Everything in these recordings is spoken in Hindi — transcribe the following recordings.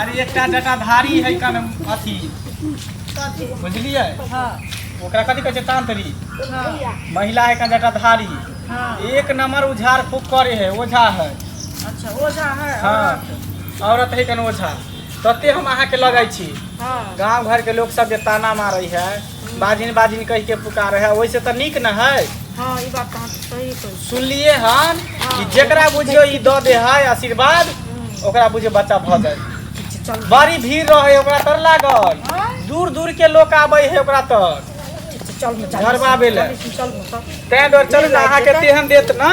अरे एकटा जटाधारी है कन अथी बुझलिए ओकरा कथी कहै छै तांतरी महिला है कन जटाधारी एक नंबर उझाड़ फूक करे है ओझा है। अच्छा ओझा है हाँ औरत है कन ओझा तते हम अहाँ के लगै छी। गांव घर के लोग सब जे ताना मारे है बाजिन बाजिन कह के पुकारे है वैसे तो निक न है। हाँ ये बात सही कहै सुनलिए हन कि जेकरा बुझियो ई द दे है आशीर्वाद ओकरा बुझियो बच्चा भ जाए। बड़ी भीड़ रहे ओकरा तर लागल दूर दूर के लोग आबै है ओकरा तर घरबाबे ले तै डर चल ना अहाँ के तेहन देत ना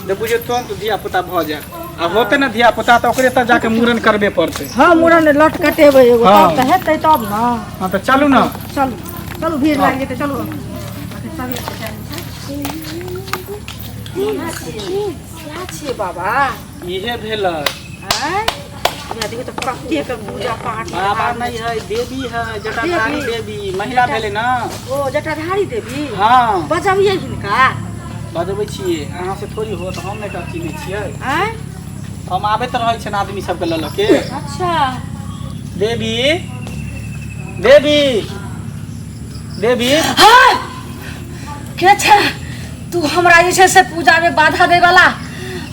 जे बुझियो तुरंत धिया पुता भ जाए आ होते ना धिया पुता तो ओकरे त जाके मूरन करबे पड़ते। हाँ मूरन लट कटेबै एगो तब त हेतै तब ना। हां तो चलू ना चलू चलू भीड़ लाग जेतै चलू। क्या छियै बाबा इहे भेलै देखिए तो कत्ते के पूजा पाठ बाबा नहीं है देवी है जटाधारी देवी महिला भेले ना। ओ जटाधारी देवी हां बजाबिए हिनका बजबै छियै अहाँ से थोड़ी हो तो हम नहीं कर चिन्है छियै हैं हम आबैत रहै छै आदमी सब के ल के। अच्छा देवी देवी देवी हां के छै तू हमरा जे छै से पूजा में बाधा दे वाला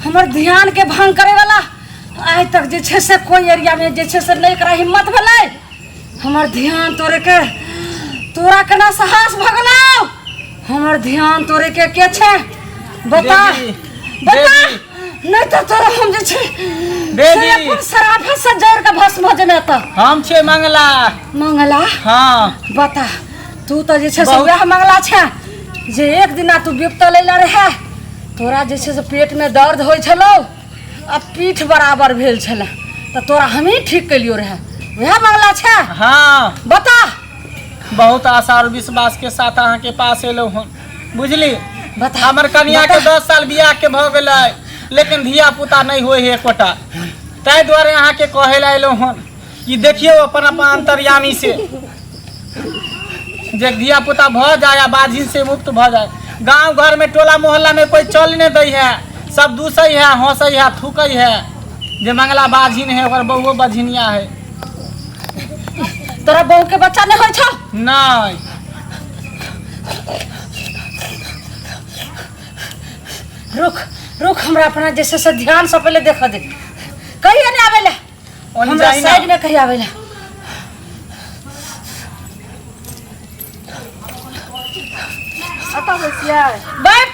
हमर ध्यान के भंग करे वाला आज तक जे छै से कोई एरिया में जे छै से नहीं करा हिम्मत भेलै हमर ध्यान तोरे के तोरा केना साहस भगलौ हमर ध्यान तोरे के छै बता बता नहीं तो तोरा हम जे छै देवी अपन शराफत से जोर के भस्म हो जेना त हम छै मंगला मंगला। हां बता तू तो जे छै से वह मंगला छै जे एक दिना तू बिपत लेला रहे तोरा जे छै से पेट में दर्द होय छलो आ पीठ बराबर भेल छले त तोरा हम ही ठीक कलियो रहे वह मंगला छै। हां बता बहुत आशा और विश्वास के साथ अहाँ के पास एलो हन बुझली। बता हमर कन्या के 10 साल बियाह के भ गेलै लेकिन धिया पुता नहीं होय है एकोटा तै द्वारे अहाँ के कहे ला एलो हन कि देखियो अपन अपन अंतर्यामी से जे धिया पुता भ जाए या बाजिन से मुक्त भ जाए। गांव घर में टोला मोहल्ला में कोई चल नहीं दै है सब दूसै है हंसै है थूकै है जे मंगला बाजिन है ओकर बहुओ बझिनिया है। तोरा बहू के बच्चा नहीं होय छौ नहीं रुक रुक हमरा अपना जैसे से ध्यान से पहले देख दे कहिए नहीं आवेला हमरा साइड में कहिए आवेला आता बसिया बैठ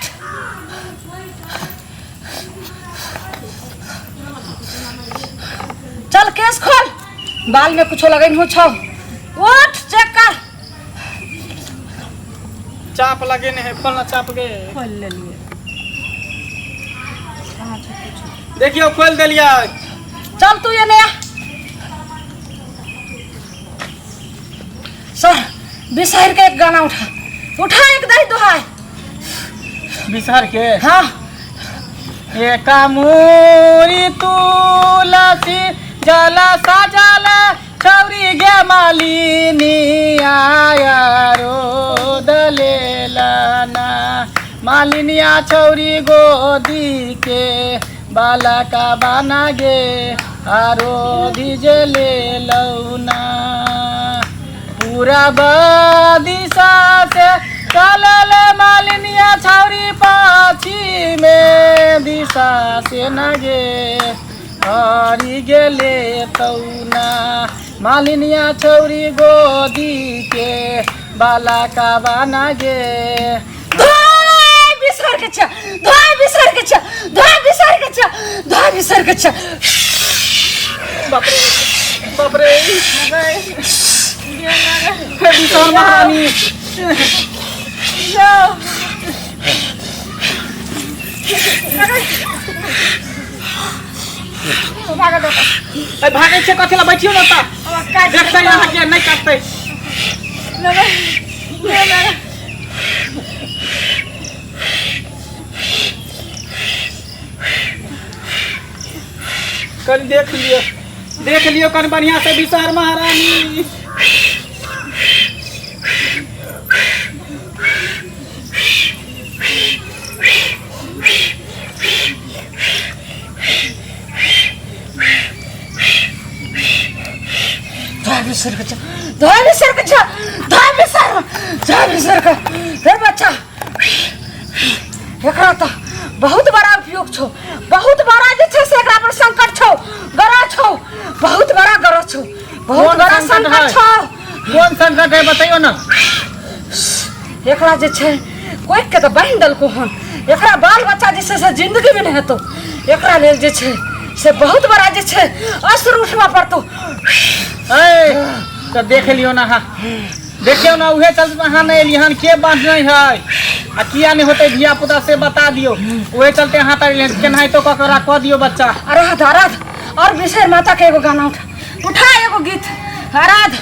चल केस खोल बाल में कुछ लगन हो छौ उठ चेक कर चाप लगे ने है खोलना चाप के खोल ले लिए देखियो खोल दिलिया। चल तू ये नया सर बिसहर के एक गाना उठा उठा एक दही दुहाई बिसहर के। हाँ एका मोरी तुलसी जल सजल छौरी गे मालिनी आया रो दलेलना मालिनिया छौरी गोदी के बालका बना गे आरो धिजे ले लौना पूरा दिशा से चलल मालिनिया छौरी पाछी में दिशा से न गे हरी गेले तौना मालिनिया छौरी गोदी के बाला का बना गे। बिसर के छ धोई बिसर के छ धोई बिसर के छ धोई बिसर के छ बाप रे बाप रे बिसर महारानी भागे छे कथी ला बैठियो न त देखते यहाँ के नहीं काटते कल देख लियो कन बढ़िया से बिसर महारानी। बिसर के धोए बिसर के धोए बिसर के रे बच्चा एकरा तो बहुत बड़ा उपयोग छो, बहुत बड़ा जे छे से एकरा पर संकट छो, गरा छो, बहुत बड़ा गरा छो, बहुत बड़ा संकट छो। कौन संकट है बताइयो ना। एकरा जे छे कोई के तो बहिन दल को हन, एकरा बाल बच्चा जैसे से जिंदगी में नहीं तो एकरा लेल जे छे से बहुत बड़ा जे छे असर उठवा पड़तो। ए तो देख लियो ना। हां देखियो ना उहे चल हां नहीं लिहन के बात नहीं है आ किया नहीं होते धिया पुता से बता दियो उहे चलते हां तर केनाई तो ककरा कह दियो बच्चा। आराध और विषय माता के एगो गाना उठा एगो गीत आराध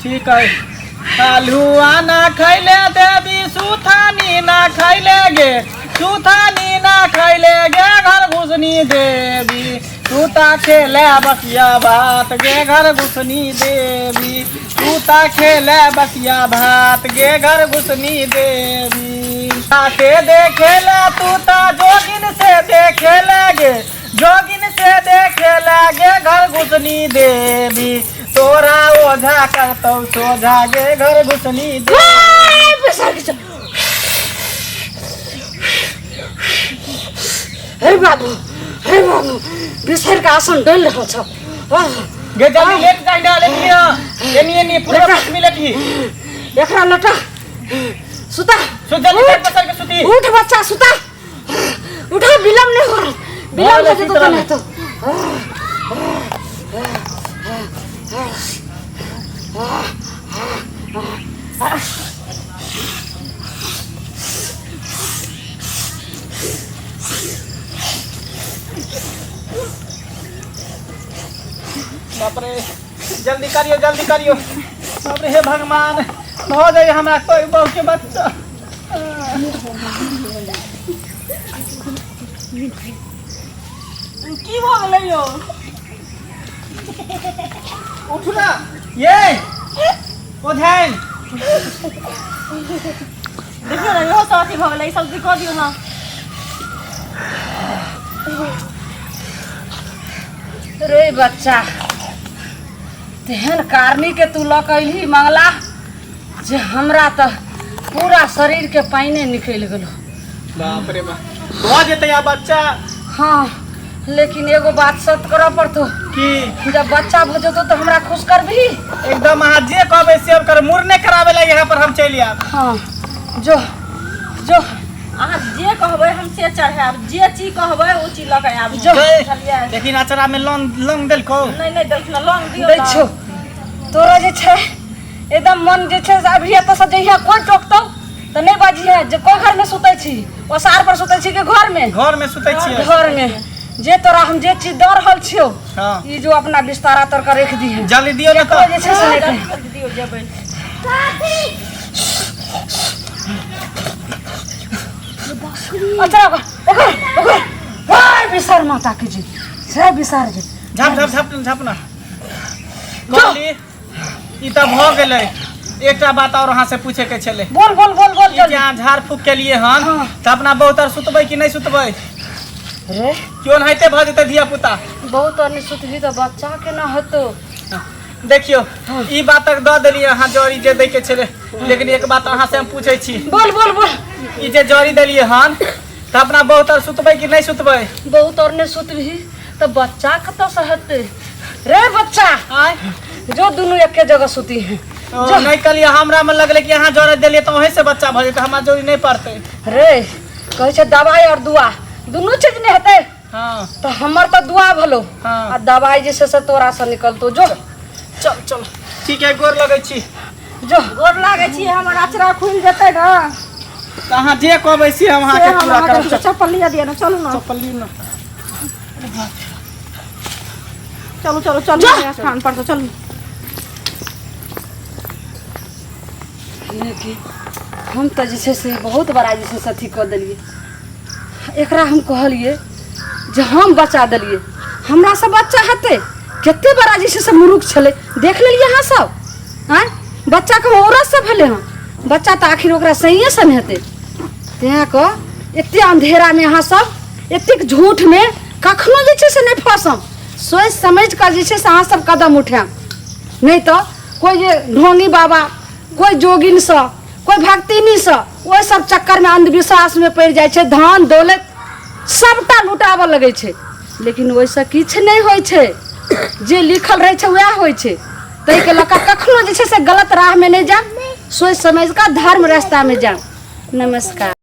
ठीक है। हलुआ ना खैले देवी सुथानी ना खैले गे, सुथानी ना खैले गे घर घुसनी देवी, तूता खेले बसिया भात गे घर घुसनी देवी, तूता खेले बसिया भात गे घर घुसनी देवी। से देखेला तूता जोगिन से देखेला गे, जोगिन से देखेला गे घर घुसनी देवी, तोरा ओझा करतौ सोझा गे घर घुसनी देवी। हे बाबू बिसर का आसन डल रहो छ गे जल्दी लेट जाई ना लेट लिया एनी पूरा पश्चिमी लेटी एकरा लटा सुता सो जल्दी पेट पकड़ के सुती उठ बच्चा सुता उठा विलंब नहीं हो विलंब हो तो नहीं तो बाप रे जल्दी करियो बाप रे हे भगवान हो जाए हमरा कोई बहू के बच्चा। की हो गले यो उठ ना ये ओ ध्यान देखियो ना यो साथी भ गेलै सब्जी क दियो ना। रे बच्चा तेहन कारनी के तू लकैली मंगला जे हमरा तो पूरा शरीर के पानी निकल गेलो। बाप रे बाप हो जेते या बच्चा। हाँ लेकिन एगो बात सत कर पड़तो की जब बच्चा भ जतो तो हमरा खुश कर भी एकदम अहाँ जे कहबे से कर मुरने करावे ला यहाँ पर हम चली आब। हाँ जो जो अहाँ जे कहबै हम से चढ़ाब, जे चीज कहबै ओ चीज लऽ के आब। जो लेकिन अचरा में लौंग देल को नहीं देख ना लौंग दियो दै ना। छो तोरा जे छै एकदम मन जे छै अभी तो से जहिया कोई टोकतौ तो नहीं बाजी है जे कोई घर में सुतै छी ओसार पर सुतै छी के घर में सुतै छियै घर में जे तोरा हम जे चीज दऽ रहल छियो हां ई जो अपना बिस्तारा तर कर रख दी है जल्दी दियो ना तो जे छै से नहीं दियो जेबै अच्छा ओकर हाय बिसार माता के जी से बिसार जी झप ना बोली ई त भ गेलै। एकटा बात और अहाँ से पूछे के छले बोल जल्दी यहाँ झाड़ फूक के लिए हन त अपना बहुतर सुतबै कि नहीं सुतबै रे क्यों नहिते भ जेतै धिया पुता बहुत और सुतली तो बच्चा के ना हतो। देखियो ई बात तक द देलिए अहाँ जड़ी जे दै के छले लेकिन एक बात अहाँ से हम पूछै छी बोल ई जे जड़ी देलिए हन त अपना बहुतर सुतबै कि नहीं सुतबै। बहुत और ने सुतली तो बच्चा कत से हते रे बच्चा आय जो दोनों एक जगह सुती है जो नहीं कलिए हमरा में लगले कि यहाँ जड़ी देलिए तो वहीं से बच्चा भ जेतै हमरा जड़ी नहीं पड़तै। रे कहै छै दवाई और दुआ दोनों चीज नहीं हते हां तो हमर तो दुआ भलो हाँ। आ दवाई जैसे से तोरा से निकलतो जो चल ठीक है गोर लगै छी जो गोर लागै छी हमर अचरा खुल जेतै ना त अहाँ जे कहबै से हम अहाँ के पूरा करब। चप्पल लिया दिया ना चलू ना चप्पल ली ना चलो स्थान पर तो चलू। लेकिन हम तो जैसे से बहुत बड़ा जैसे से अथी कर दिलिए एकरा हम कहलिए जे हम बचा दिलिए हमरा से बच्चा हते केते बड़ा जैसे से मुरुख छले देख लेलिए अहाँ सब हैं बच्चा के औरत से भेले हां बच्चा तो आखिर ओकरा सही से नहीं हते तें को एते अंधेरा में अहाँ सब एते झूठ में कखनो जैसे से नहीं फसम सोच समझ कर जैसे से अहाँ सब कदम उठाएं नहीं तो कोई जे ढोंगी बाबा, कोई जोगिन सा, कोई भक्तिनी सा, वो सब चक्कर में अंधविश्वास में पड़ जाए छे, धन दौलत सबटा लुटाबऽ लगे छे। लेकिन वैसा किछ नहीं होय छे, जे लिखल रहे छे वह होय छे। तै के लका कखनो जे छे से गलत राह में नहीं जा, सोच समझ का धर्म रास्ता में जा। नमस्कार।